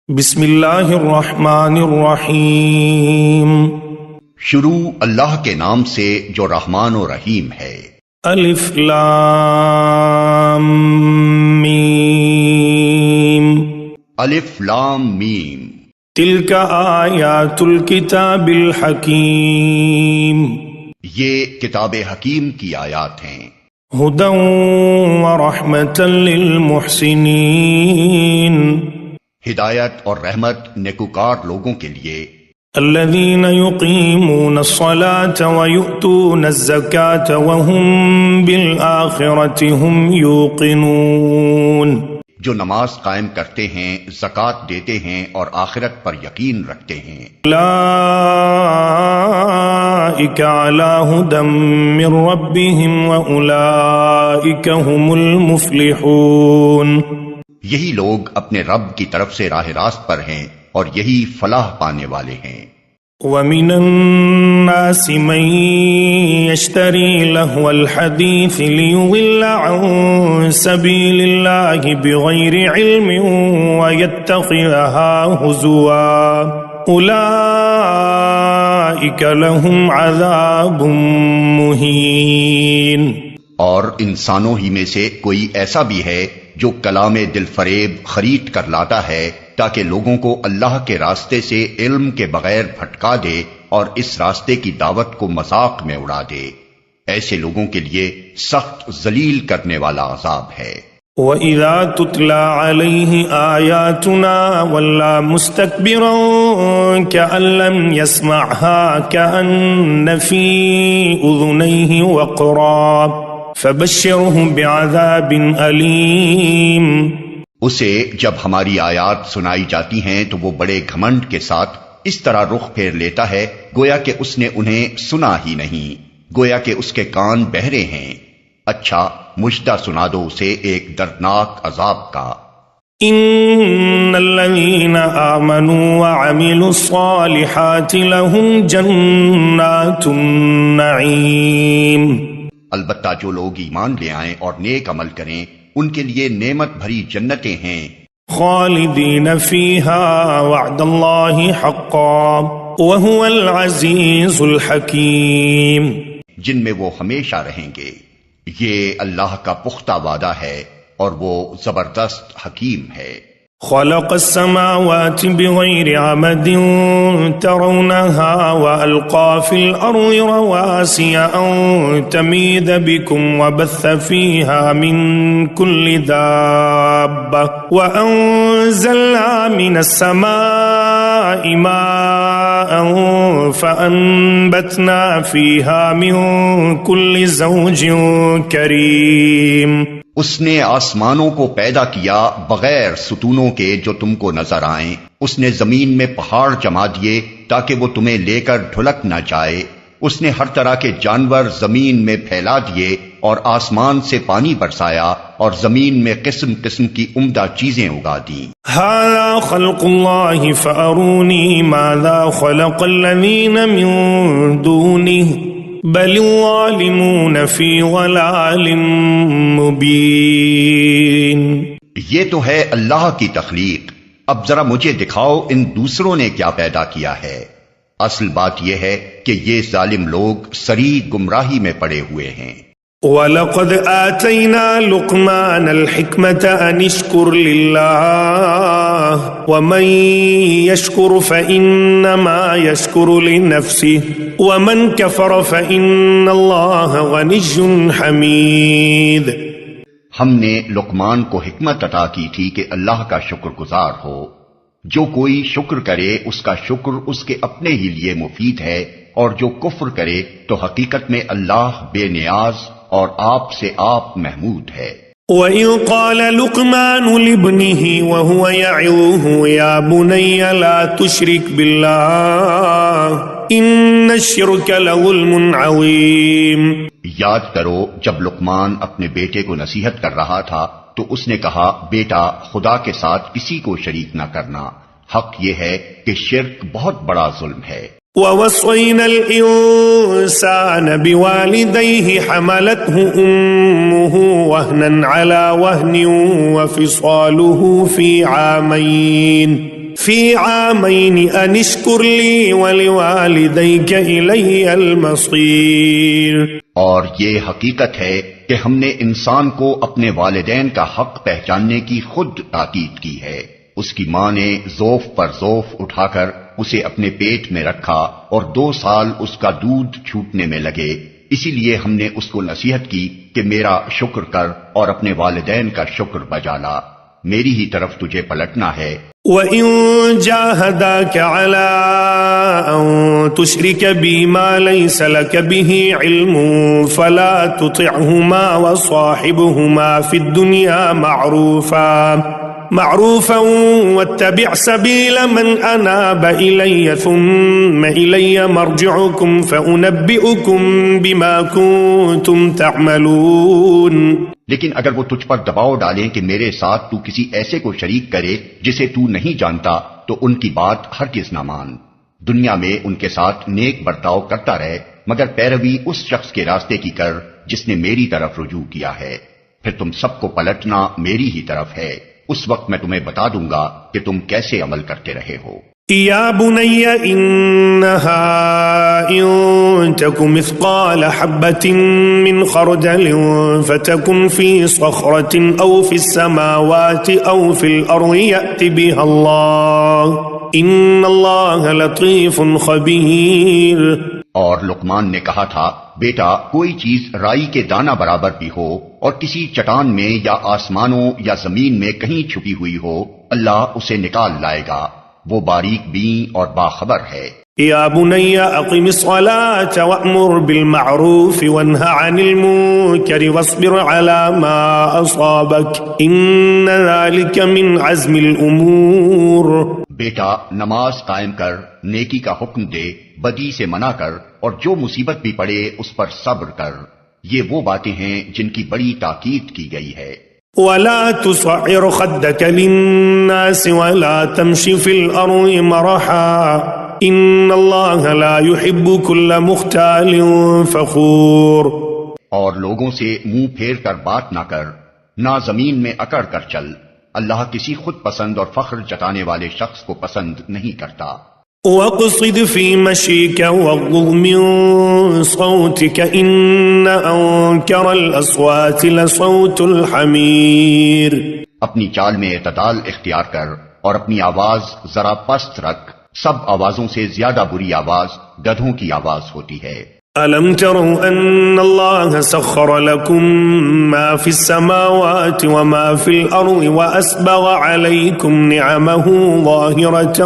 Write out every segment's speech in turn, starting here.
بسم اللہ الرحمن الرحیم۔ شروع اللہ کے نام سے جو رحمان و رحیم ہے۔ الف لام میم۔ الف لام میم۔ تلک آیات الکتاب الحکیم۔ یہ کتاب حکیم کی آیات ہیں۔ ھدی ورحمۃ للمحسنین۔ ہدایت اور رحمت نیکوکار لوگوں کے لیے۔ الذین یقیمون الصلاة ویؤتون الزکاة وهم بالآخرة هم یوقنون۔ جو نماز قائم کرتے ہیں، زکوٰۃ دیتے ہیں اور آخرت پر یقین رکھتے ہیں۔ اولئک علی ھدی من ربہم واولئک هم المفلحون۔ یہی لوگ اپنے رب کی طرف سے راہ راست پر ہیں اور یہی فلاح پانے والے ہیں۔ وَمِنَ النَّاسِ مَن يَشْتَرِي لَهْوَ الْحَدِيثِ لِيُضِلَّ عَن سَبِيلِ اللَّهِ بِغَيْرِ عِلْمٍ وَيَتَّخِذَهَا هُزُوًا أُولَئِكَ لَهُمْ عَذَابٌ مُهِينٌ۔ اور انسانوں ہی میں سے کوئی ایسا بھی ہے جو کلام دل فریب خرید کر لاتا ہے تاکہ لوگوں کو اللہ کے راستے سے علم کے بغیر بھٹکا دے اور اس راستے کی دعوت کو مذاق میں اڑا دے، ایسے لوگوں کے لیے سخت ذلیل کرنے والا عذاب ہے۔ وَإِذَا تُتْلَى عَلَيْهِ آيَاتُنَا وَلَّى مُسْتَكْبِرًا كَأَن لَّمْ يَسْمَعْهَا كَأَنَّ فِي أُذُنَيْهِ وَقْرًا فَبَشِّرْهُ بِعَذَابٍ أَلِيمٍ۔ اسے جب ہماری آیات سنائی جاتی ہیں تو وہ بڑے گھمنڈ کے ساتھ اس طرح رخ پھیر لیتا ہے گویا کہ اس نے انہیں سنا ہی نہیں، گویا کہ اس کے کان بہرے ہیں۔ اچھا مژدہ سنا دو اسے ایک دردناک عذاب کا۔ ان الذین آمنوا وعملوا الصالحات لهم جنات النعیم۔ البتہ جو لوگ ایمان لے آئیں اور نیک عمل کریں ان کے لیے نعمت بھری جنتیں ہیں۔ خالدین فیہا وعد اللہ حقا وہو العزیز الحکیم۔ جن میں وہ ہمیشہ رہیں گے، یہ اللہ کا پختہ وعدہ ہے اور وہ زبردست حکیم ہے۔ خلق السماوات بغیر عمد ترونها وألقى في الأرض رواسي أن تميد بكم وبث فيها من كل دابة وأنزلنا من السماء ماء فأنبتنا فيها من كل زوج كريم۔ اس نے آسمانوں کو پیدا کیا بغیر ستونوں کے جو تم کو نظر آئیں، اس نے زمین میں پہاڑ جما دیے تاکہ وہ تمہیں لے کر ڈھلک نہ جائے، اس نے ہر طرح کے جانور زمین میں پھیلا دیے اور آسمان سے پانی برسایا اور زمین میں قسم قسم کی عمدہ چیزیں اگا دیں۔ ھذا خلق اللہ فارونی ماذا خلق الذین من دونہ بل الظالمون فی ضلال مبین۔ یہ تو ہے اللہ کی تخلیق، اب ذرا مجھے دکھاؤ ان دوسروں نے کیا پیدا کیا ہے۔ اصل بات یہ ہے کہ یہ ظالم لوگ صریح گمراہی میں پڑے ہوئے ہیں۔ وَلَقَدْ آتَيْنَا لُقْمَانَ الْحِكْمَةَ أَنِ اشْكُرْ لِلَّهِ وَمَنْ يَشْكُرْ فَإِنَّمَا يَشْكُرُ لِنَفْسِهِ وَمَنْ كَفَرَ فَإِنَّ اللَّهَ غَنِيٌّ حَمِيدٌ۔ ہم نے لقمان کو حکمت عطا کی تھی کہ اللہ کا شکر گزار ہو، جو کوئی شکر کرے اس کا شکر اس کے اپنے ہی لیے مفید ہے، اور جو کفر کرے تو حقیقت میں اللہ بے نیاز اور آپ سے آپ محمود ہے۔ وَإِذْ قَالَ لُقْمَانُ لِابْنِهِ وَهُوَ يَعِظُهُ يَا بُنَيَّ لَا تُشْرِكْ بِاللَّهِ إِنَّ الشِّرْكَ لَظُلْمٌ عَظِيمٌ۔ یاد کرو جب لقمان اپنے بیٹے کو نصیحت کر رہا تھا تو اس نے کہا، بیٹا خدا کے ساتھ کسی کو شریک نہ کرنا، حق یہ ہے کہ شرک بہت بڑا ظلم ہے۔ وَوَصَّيْنَا الْإِنسَانَ بِوَالِدَيْهِ حَمَلَتْهُ أُمُّهُ وَهْنًا عَلَى وَهْنٍ وَفِصَالُهُ فِي عَامَيْنِ في عامين أن اشكر لي ولوالديك إلي المصير. اور یہ حقیقت ہے کہ ہم نے انسان کو اپنے والدین کا حق پہچاننے کی خود تاکید کی ہے. اس کی ماں نے ذوف پر ذوف اٹھا کر اسے اپنے پیٹ میں رکھا اور 2 سال اس کا دودھ چھوٹنے میں لگے. اسی لیے ہم نے اس کو نصیحت کی کہ میرا شکر کر اور اپنے والدین کا شکر بجا لا. میری ہی طرف تجھے پلٹنا ہے. وَإِن جَاهَدَاكَ عَلَىٰ أَن تُشْرِكَ بِي مَا لَيْسَ لَكَ بِهِ عِلْمٌ فَلَا تُطِعْهُمَا وَصَاحِبْهُمَا فِي الدُّنْيَا معروفا واتبع سبيل من أناب إلي ثم إلي مرجعكم فأنبئكم بما كنتم تعملون. لیکن اگر وہ تجھ پر دباؤ ڈالیں کہ میرے ساتھ تو کسی ایسے کو شریک کرے جسے تو نہیں جانتا تو ان کی بات ہرگز نہ مان. دنیا میں ان کے ساتھ نیک برتاؤ کرتا رہے مگر پیروی اس شخص کے راستے کی کر جس نے میری طرف رجوع کیا ہے. پھر تم سب کو پلٹنا میری ہی طرف ہے. اس وقت میں تمہیں بتا دوں گا کہ تم کیسے عمل کرتے رہے ہو. یا بنی انہا ان تک مثقال حبت من خردل فتکن فی صخرة او فی السماوات او فی الارض یأت بها اللہ ان اللہ لطیف خبیر. اور لقمان نے کہا تھا بیٹا کوئی چیز رائی کے دانہ برابر بھی ہو اور کسی چٹان میں یا آسمانوں یا زمین میں کہیں چھپی ہوئی ہو اللہ اسے نکال لائے گا. وہ باریک بین اور باخبر ہے. یا بنی اقم الصلاة وأمر بالمعروف وانہ عن المنکر واصبر على ما اصابك ان ذلك من عزم الامور. بیٹا نماز قائم کر، نیکی کا حکم دے، بدی سے منع کر اور جو مصیبت بھی پڑے اس پر صبر کر. یہ وہ باتیں ہیں جن کی بڑی تاکید کی گئی ہے. ولا تصعر خدك للناس ولا تمشي في الأرض مرحا ان اللہ لا يحب كل مختال فخور. اور لوگوں سے منہ پھیر کر بات نہ کر، نہ زمین میں اکڑ کر چل. اللہ کسی خود پسند اور فخر جتانے والے شخص کو پسند نہیں کرتا. وَاقْصِدْ فِي مَشِيكَ وَاغْضُضْ مِن صَوْتِكَ إِنَّ أَنكَرَ الْأَصْوَاتِ لَصَوْتُ الْحَمِيرِ. اپنی چال میں اعتدال اختیار کر اور اپنی آواز ذرا پست رکھ. سب آوازوں سے زیادہ بری آواز گدھوں کی آواز ہوتی ہے. أَلَمْ تَرَوْا أَنَّ اللَّهَ سَخَّرَ لَكُم مَّا فِي السَّمَاوَاتِ وَمَا فِي الْأَرْضِ وَأَسْبَغَ عَلَيْكُمْ نِعَمَهُ ظَاهِرَةً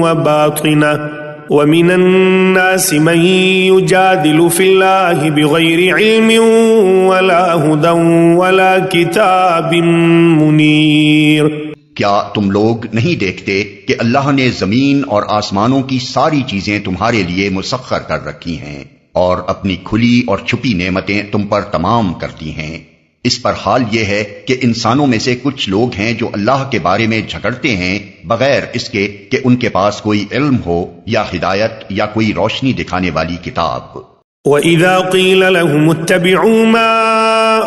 وَبَاطِنَةً وَمِنَ النَّاسِ مَن يُجَادِلُ فِي اللَّهِ بِغَيْرِ عِلْمٍ وَلَا هُدًى وَلَا كِتَابٍ مُنِيرٍ. کیا تم لوگ نہیں دیکھتے کہ اللہ نے زمین اور آسمانوں کی ساری چیزیں تمہارے لیے مسخر کر رکھی ہیں اور اپنی کھلی اور چھپی نعمتیں تم پر تمام کرتی ہیں. اس پر حال یہ ہے کہ انسانوں میں سے کچھ لوگ ہیں جو اللہ کے بارے میں جھگڑتے ہیں بغیر اس کے کہ ان کے پاس کوئی علم ہو یا ہدایت یا کوئی روشنی دکھانے والی کتاب. وَإِذَا قِيلَ لَهُمُ اتَّبِعُوا مَا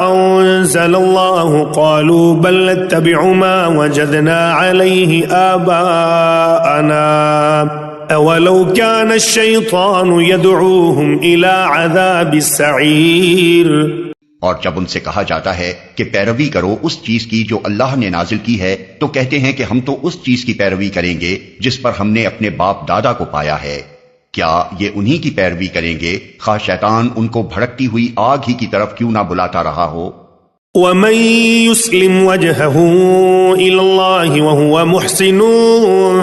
أَنزَلَ اللَّهُ قَالُوا بَلْ نَتَّبِعُ مَا وَجَدْنَا عَلَيْهِ آبَاءَنَا أَوَلَوْ كَانَ الشَّيْطَانُ يَدْعُوهُمْ إِلَى عَذَابِ السَّعِيرِ. اور جب ان سے کہا جاتا ہے کہ پیروی کرو اس چیز کی جو اللہ نے نازل کی ہے تو کہتے ہیں کہ ہم تو اس چیز کی پیروی کریں گے جس پر ہم نے اپنے باپ دادا کو پایا ہے. کیا یہ انہی کی پیروی کریں گے خواہ شیطان ان کو بھڑکتی ہوئی آگ ہی کی طرف کیوں نہ بلاتا رہا ہو. وَمَن يُسْلِمْ وَجْهَهُ إِلَى اللَّهِ وَهُوَ مُحْسِنٌ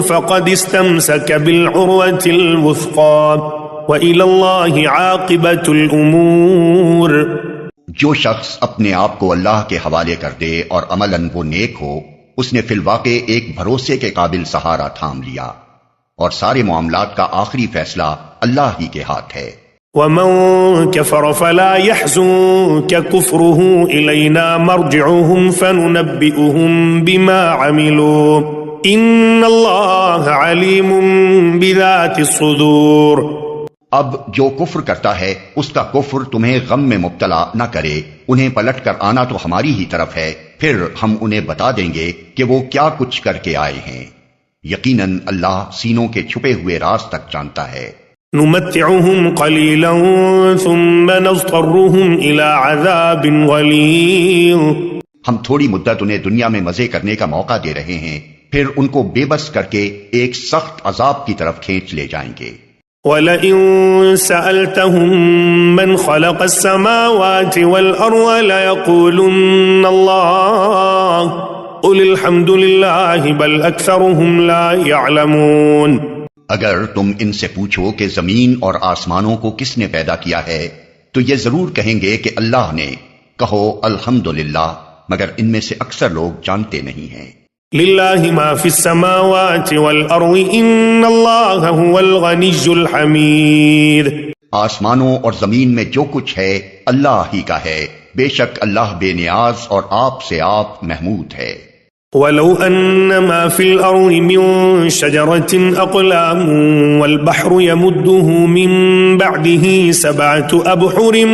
فَقَدِ اسْتَمْسَكَ بِالْعُرْوَةِ الْوُثْقَى وَإِلَى اللَّهِ عَاقِبَةُ الْأُمُورِ. جو شخص اپنے آپ کو اللہ کے حوالے کر دے اور عملاً وہ نیک ہو اس نے فی الواقع ایک بھروسے کے قابل سہارا تھام لیا اور سارے معاملات کا آخری فیصلہ اللہ ہی کے ہاتھ ہے. وَمَن كَفَرَ فَلَا يَحْزُنكَ كُفْرُهُ إِلَيْنَا مَرْجِعُهُمْ فَنُنَبِّئُهُم بِمَا عَمِلُوا إِنَّ اللَّهَ عَلِيمٌ بِذَاتِ الصُّدُورِ. اب جو کفر کرتا ہے اس کا کفر تمہیں غم میں مبتلا نہ کرے. انہیں پلٹ کر آنا تو ہماری ہی طرف ہے، پھر ہم انہیں بتا دیں گے کہ وہ کیا کچھ کر کے آئے ہیں. یقیناً اللہ سینوں کے چھپے ہوئے راز تک جانتا ہے۔ نمتعهم قليلا ثم نضطرهم إلى عذاب غليظ، ہم تھوڑی مدت انہیں دنیا میں مزے کرنے کا موقع دے رہے ہیں، پھر ان کو بے بس کر کے ایک سخت عذاب کی طرف کھینچ لے جائیں گے۔ وَلَئِن سَأَلْتَهُم مَّنْ خَلَقَ السَّمَاوَاتِ وَالْأَرْضَ لَيَقُولُنَّ اللَّهُ قُلِ الْحَمْدُ لِلَّهِ بَلْ أَكْثَرُهُمْ لَا يَعْلَمُونَ۔ اگر تم ان سے پوچھو کہ زمین اور آسمانوں کو کس نے پیدا کیا ہے تو یہ ضرور کہیں گے کہ اللہ نے، کہو الحمدللہ، مگر ان میں سے اکثر لوگ جانتے نہیں ہیں۔ لِلَّهِ مَا فِي السَّمَاوَاتِ وَالْأَرْضِ إِنَّ اللَّهَ هُوَ الْغَنِيُّ الْحَمِيدُ۔ آسمانوں اور زمین میں جو کچھ ہے اللہ ہی کا ہے، بے شک اللہ بے نیاز اور آپ سے آپ محمود ہے۔ وَلَوْ أَنَّ مَا فِي الْأَرْضِ مِن شَجَرَةٍ أَقْلَامٌ وَالْبَحْرُ يَمُدُّهُ مِن بَعْدِهِ سَبْعَةُ أَبْحُرٍ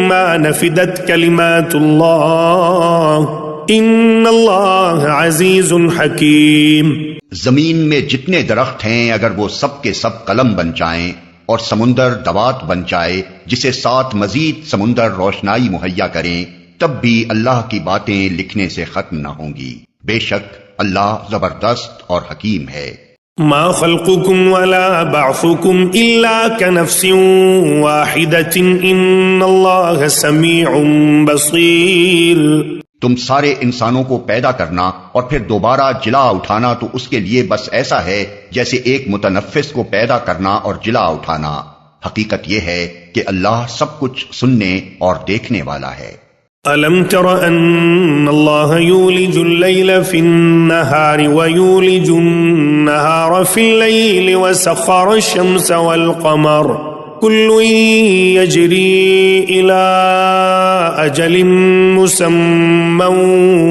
مَا نَفِدَتْ كَلِمَاتُ اللَّهِ إِنَّ اللَّهَ عَزِيزٌ حَكِيمٌ۔ زمین میں جتنے درخت ہیں اگر وہ سب کے سب قلم بن جائیں اور سمندر دوات بن جائے جسے 7 مزید سمندر روشنائی مہیا کریں، تب بھی اللہ کی باتیں لکھنے سے ختم نہ ہوں گی۔ بے شک اللہ زبردست اور حکیم ہے۔ ما خلقكم ولا بعثكم إلا كنفس واحدة إن الله سميع بصير۔ تم سارے انسانوں کو پیدا کرنا اور پھر دوبارہ جلا اٹھانا تو اس کے لیے بس ایسا ہے جیسے ایک متنفس کو پیدا کرنا اور جلا اٹھانا۔ حقیقت یہ ہے کہ اللہ سب کچھ سننے اور دیکھنے والا ہے۔ أَلَمْ تَرَ أَنَّ اللَّهَ يُولِجُ اللَّيْلَ فِي النَّهَارِ وَيُولِجُ النَّهَارَ فِي اللَّيْلِ وَسَخَّرَ الشَّمْسَ وَالْقَمَرَ كُلٌّ يَجْرِي إِلَى أَجَلٍ مُّسَمًّى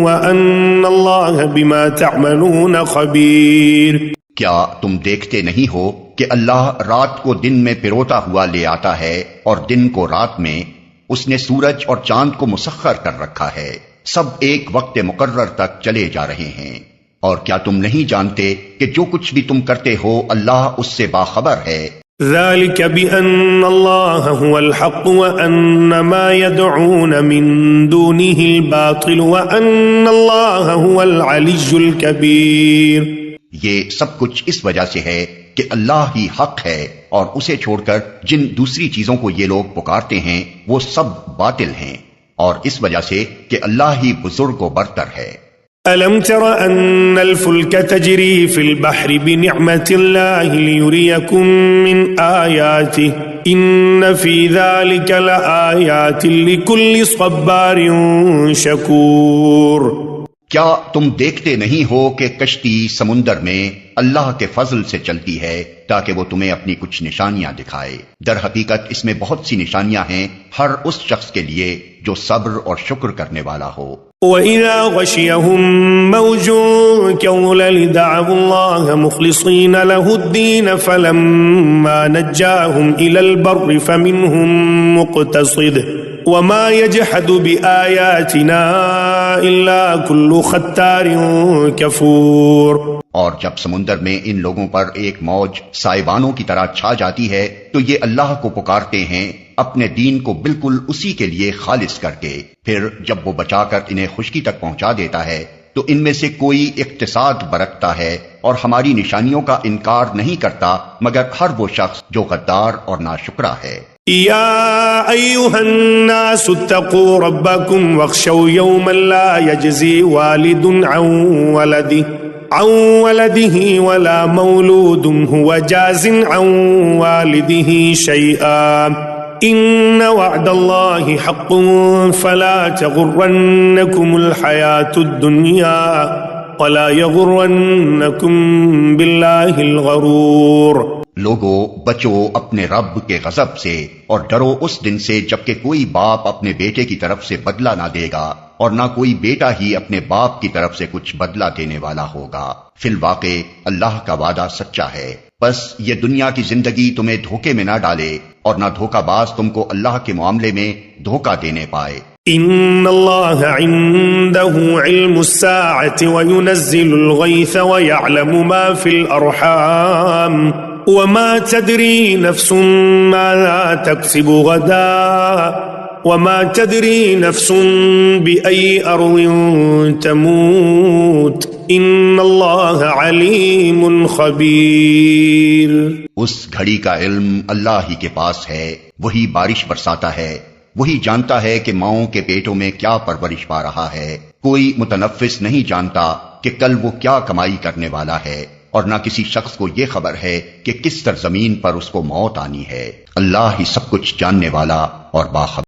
وَأَنَّ اللَّهَ بِمَا تَعْمَلُونَ خَبِيرٌ۔ کیا تم دیکھتے نہیں ہو کہ اللہ رات کو دن میں پروتا ہوا لے آتا ہے اور دن کو رات میں؟ اس نے سورج اور چاند کو مسخر کر رکھا ہے، سب ایک وقت مقرر تک چلے جا رہے ہیں۔ اور کیا تم نہیں جانتے کہ جو کچھ بھی تم کرتے ہو اللہ اس سے باخبر ہے؟ ذَلِكَ بِأَنَّ اللَّهَ هُوَ الْحَقُّ وَأَنَّ مَا يَدْعُونَ مِن دُونِهِ الْبَاطِلُ وَأَنَّ اللَّهَ هُوَ الْعَلِيُّ الْكَبِيرُ۔ یہ سب کچھ اس وجہ سے ہے کہ اللہ ہی حق ہے اور اسے چھوڑ کر جن دوسری چیزوں کو یہ لوگ پکارتے ہیں وہ سب باطل ہیں، اور اس وجہ سے کہ اللہ ہی بزرگ و برتر ہے۔ أَلَمْ تَرَ أَنَّ الْفُلْكَ تَجْرِي فِي الْبَحْرِ بِنِعْمَةِ اللَّهِ لِيُرِيَكُم مِّنْ آيَاتِهِ إِنَّ فِي ذَلِكَ لَآيَاتٍ لِكُلِّ صَبَّارٍ شَكُورٍ۔ کیا تم دیکھتے نہیں ہو کہ کشتی سمندر میں اللہ کے فضل سے چلتی ہے تاکہ وہ تمہیں اپنی کچھ نشانیاں دکھائے؟ در حقیقت اس میں بہت سی نشانیاں ہیں ہر اس شخص کے لیے جو صبر اور شکر کرنے والا ہو۔ وَإِذَا غَشِيَهُم مَّوْجٌ كَالظُّلَلِ دَعَوُا اللَّهَ مُخْلِصِينَ لَهُ الدِّينَ فَلَمَّا نَجَّاهُمْ إِلَى الْبَرِّ فَمِنْهُم مُّقْتَصِدٌ وَمَا يَجْحَدُ بِآيَاتِنَا إِلَّا كُلُّ خَتَّارٍ كَفُورٍ۔ اور جب سمندر میں ان لوگوں پر ایک موج سائبانوں کی طرح چھا جاتی ہے تو یہ اللہ کو پکارتے ہیں اپنے دین کو بالکل اسی کے لیے خالص کر کے، پھر جب وہ بچا کر انہیں خشکی تک پہنچا دیتا ہے تو ان میں سے کوئی اقتصاد برتتا ہے اور ہماری نشانیوں کا انکار نہیں کرتا مگر ہر وہ شخص جو غدار اور ناشکرا ہے۔ يا أيها الناس اتقوا ربكم واخشوا يوما لا يجزي والد عن ولده ولا مولود هو جاز عن والده شيئا إن وعد الله حق فلا تغرنكم الحياة الدنيا ولا يغرنكم بالله الغرور۔ لوگو بچو اپنے رب کے غضب سے اور ڈرو اس دن سے جبکہ کوئی باپ اپنے بیٹے کی طرف سے بدلہ نہ دے گا اور نہ کوئی بیٹا ہی اپنے باپ کی طرف سے کچھ بدلہ دینے والا ہوگا۔ فی الواقع اللہ کا وعدہ سچا ہے، بس یہ دنیا کی زندگی تمہیں دھوکے میں نہ ڈالے اور نہ دھوکہ باز تم کو اللہ کے معاملے میں دھوکہ دینے پائے۔ إن الله عنده علم الساعة وينزل الغيث ويعلم ما في الأرحام وما تدري نفس ماذا تكسب غدا وما تدري نفس بأي أرض تموت إن الله عليم خبير. اس گھڑی کا علم اللہ ہی کے پاس ہے، وہی بارش برساتا ہے، وہی جانتا ہے کہ ماؤں کے پیٹوں میں کیا پرورش پا رہا ہے. کوئی متنفس نہیں جانتا کہ کل وہ کیا کمائی کرنے والا ہے، اور نہ کسی شخص کو یہ خبر ہے کہ کس سرزمین پر اس کو موت آنی ہے. اللہ ہی سب کچھ جاننے والا اور باخبر.